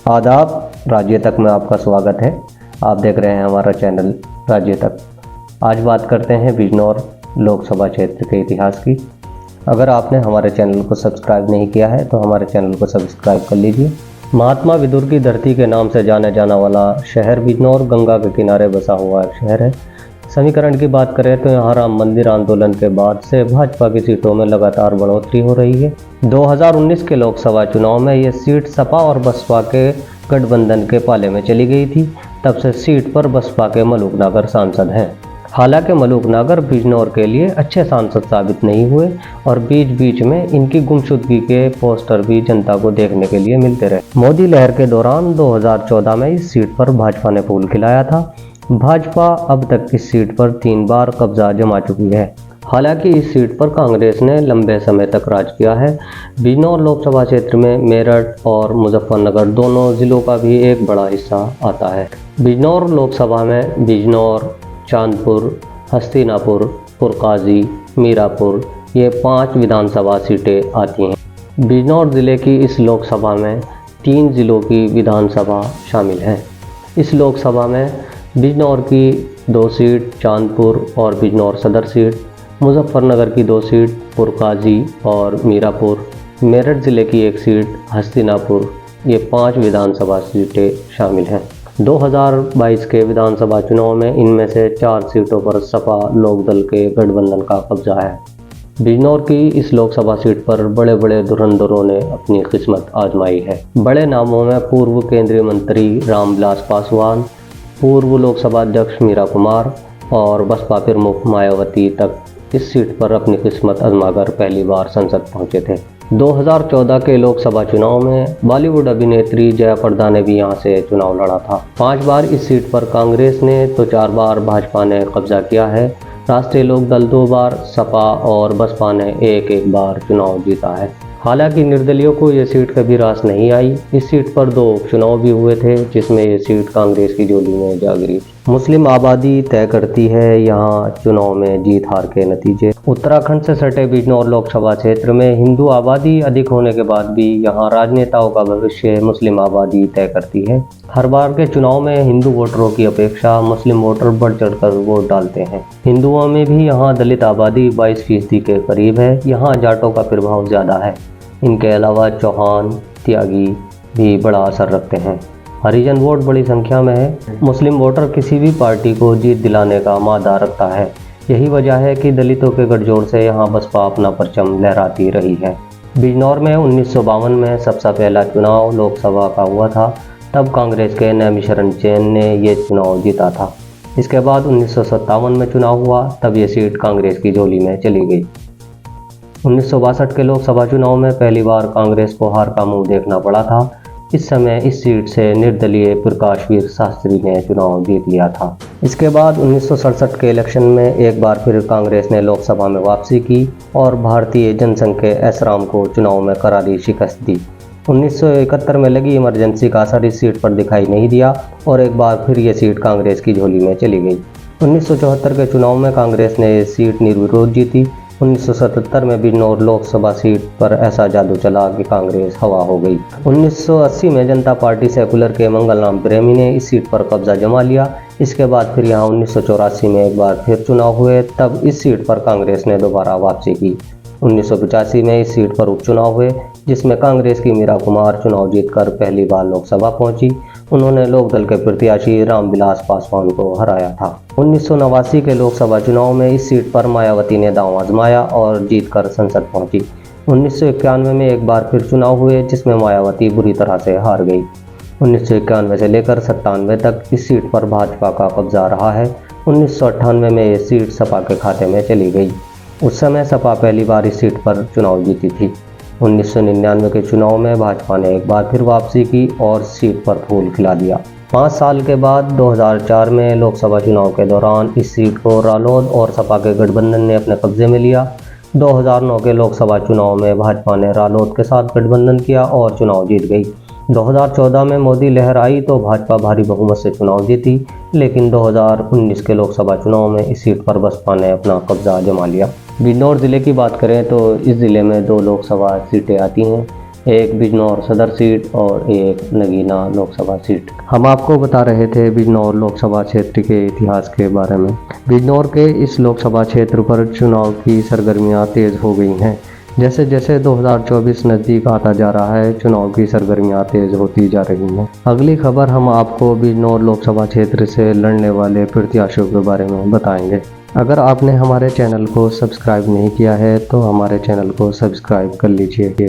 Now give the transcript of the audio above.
आदाब, राज्य तक में आपका स्वागत है। आप देख रहे हैं हमारा चैनल राज्य तक। आज बात करते हैं बिजनौर लोकसभा क्षेत्र के इतिहास की। अगर आपने हमारे चैनल को सब्सक्राइब नहीं किया है तो हमारे चैनल को सब्सक्राइब कर लीजिए। महात्मा विदुर की धरती के नाम से जाने जाना वाला शहर बिजनौर गंगा के किनारे बसा हुआ एक शहर है। समीकरण की बात करें तो यहाँ राम मंदिर आंदोलन के बाद से भाजपा की सीटों में लगातार बढ़ोतरी हो रही है। 2019 के लोकसभा चुनाव में ये सीट सपा और बसपा के गठबंधन के पाले में चली गई थी। तब से सीट पर बसपा के मलूक नागर सांसद हैं। हालांकि मलूक नागर बिजनौर के लिए अच्छे सांसद साबित नहीं हुए और बीच बीच में इनकी गुमशुदगी के पोस्टर भी जनता को देखने के लिए मिलते रहे। मोदी लहर के दौरान 2014 में इस सीट पर भाजपा ने फूल खिलाया था। भाजपा अब तक इस सीट पर 3 बार कब्जा जमा चुकी है। हालांकि इस सीट पर कांग्रेस ने लंबे समय तक राज किया है। बिजनौर लोकसभा क्षेत्र में मेरठ और मुजफ्फरनगर दोनों जिलों का भी एक बड़ा हिस्सा आता है। बिजनौर लोकसभा में बिजनौर, चांदपुर, हस्तिनापुर, पुरकाजी, मीरापुर ये 5 विधानसभा सीटें आती हैं। बिजनौर ज़िले की इस लोकसभा में 3 जिलों की विधानसभा शामिल है। इस लोकसभा में बिजनौर की 2 सीट, चांदपुर और बिजनौर सदर सीट, मुजफ्फरनगर की 2 सीट, पुरकाजी और मीरापुर, मेरठ ज़िले की 1 सीट, हस्तिनापुर, ये 5 विधानसभा सीटें शामिल हैं। 2022 के विधानसभा चुनाव में इनमें से 4 सीटों पर सपा लोकदल के गठबंधन का कब्जा है। बिजनौर की इस लोकसभा सीट पर बड़े बड़े धुरंधरों ने अपनी किस्मत आजमाई है। बड़े नामों में पूर्व केंद्रीय मंत्री रामविलास पासवान, पूर्व लोकसभा अध्यक्ष मीरा कुमार और बसपा प्रमुख मायावती तक इस सीट पर अपनी किस्मत आजमाकर पहली बार संसद पहुंचे थे। 2014 के लोकसभा चुनाव में बॉलीवुड अभिनेत्री जया प्रदा ने भी यहां से चुनाव लड़ा था। 5 बार इस सीट पर कांग्रेस ने तो 4 बार भाजपा ने कब्जा किया है। राष्ट्रीय लोकदल 2 बार, सपा और बसपा ने एक बार चुनाव जीता है। हालांकि निर्दलियों को ये सीट कभी रास नहीं आई। इस सीट पर 2 उपचुनाव भी हुए थे जिसमें ये सीट कांग्रेस की झोली में जा गिरी। मुस्लिम आबादी तय करती है यहाँ चुनाव में जीत हार के नतीजे। उत्तराखंड से सटे बिजनौर लोकसभा क्षेत्र में हिंदू आबादी अधिक होने के बाद भी यहाँ राजनेताओं का भविष्य मुस्लिम आबादी तय करती है। हर बार के चुनाव में हिंदू वोटरों की अपेक्षा मुस्लिम वोटर बढ़ चढ़कर वोट डालते हैं। हिंदुओं में भी यहाँ दलित आबादी 22% के करीब है। यहाँ जाटों का प्रभाव ज़्यादा है। इनके अलावा चौहान, त्यागी भी बड़ा असर रखते हैं। हरिजन वोट बड़ी संख्या में है। मुस्लिम वोटर किसी भी पार्टी को जीत दिलाने का मादा रखता है। यही वजह है कि दलितों के गठजोड़ से यहाँ बसपा अपना परचम लहराती रही है। बिजनौर में 1952 में सबसे पहला चुनाव लोकसभा का हुआ था। तब कांग्रेस के नैमिषारण चैन ने ये चुनाव जीता था। इसके बाद 1957 में चुनाव हुआ, तब ये सीट कांग्रेस की झोली में चली गई। 1962 के लोकसभा चुनाव में पहली बार कांग्रेस को हार का मुंह देखना पड़ा था। इस समय इस सीट से निर्दलीय प्रकाशवीर शास्त्री ने चुनाव जीत लिया था। इसके बाद 1967 के इलेक्शन में एक बार फिर कांग्रेस ने लोकसभा में वापसी की और भारतीय जनसंघ के एस राम को चुनाव में करारी शिकस्त दी। 1971 में लगी इमरजेंसी का असर इस सीट पर दिखाई नहीं दिया और एक बार फिर ये सीट कांग्रेस की झोली में चली गई। 1974 के चुनाव में कांग्रेस ने ये सीट निर्विरोध जीती। 1977 में बिजनौर लोकसभा सीट पर ऐसा जादू चला कि कांग्रेस हवा हो गई। 1980 में जनता पार्टी सेकुलर के मंगलराम प्रेमी ने इस सीट पर कब्जा जमा लिया। इसके बाद फिर यहाँ 1984 में एक बार फिर चुनाव हुए, तब इस सीट पर कांग्रेस ने दोबारा वापसी की। 1985 में इस सीट पर उपचुनाव हुए जिसमें कांग्रेस की मीरा कुमार चुनाव जीतकर पहली बार लोकसभा पहुंची। उन्होंने लोकदल के प्रत्याशी रामविलास पासवान को हराया था। 1989 के लोकसभा चुनाव में इस सीट पर मायावती ने दांव आजमाया और जीतकर संसद पहुंची। 1991 में एक बार फिर चुनाव हुए जिसमें मायावती बुरी तरह से हार गई। 1991 से लेकर 97 तक इस सीट पर भाजपा का कब्जा रहा है। 1998 में ये सीट सपा के खाते में चली गई। उस समय सपा पहली बार इस सीट पर चुनाव जीती थी। 1999 के चुनाव में भाजपा ने एक बार फिर वापसी की और सीट पर फूल खिला दिया। 5 साल के बाद 2004 में लोकसभा चुनाव के दौरान इस सीट को रालोद और सपा के गठबंधन ने अपने कब्जे में लिया। 2009 के लोकसभा चुनाव में भाजपा ने रालोद के साथ गठबंधन किया और चुनाव जीत गई। 2014 में मोदी लहर आई तो भाजपा भारी बहुमत से चुनाव जीती, लेकिन 2019 के लोकसभा चुनाव में इस सीट पर बसपा ने अपना कब्जा जमा लिया। बिजनौर ज़िले की बात करें तो इस ज़िले में 2 लोकसभा सीटें आती हैं। एक बिजनौर सदर सीट और एक नगीना लोकसभा सीट। हम आपको बता रहे थे बिजनौर लोकसभा क्षेत्र के इतिहास के बारे में। बिजनौर के इस लोकसभा क्षेत्र पर चुनाव की सरगर्मियां तेज हो गई हैं। जैसे जैसे 2024 नज़दीक आता जा रहा है, चुनाव की सरगर्मियां तेज होती जा रही हैं। अगली खबर हम आपको बिजनौर लोकसभा क्षेत्र से लड़ने वाले प्रत्याशियों के बारे में बताएंगे। अगर आपने हमारे चैनल को सब्सक्राइब नहीं किया है तो हमारे चैनल को सब्सक्राइब कर लीजिए।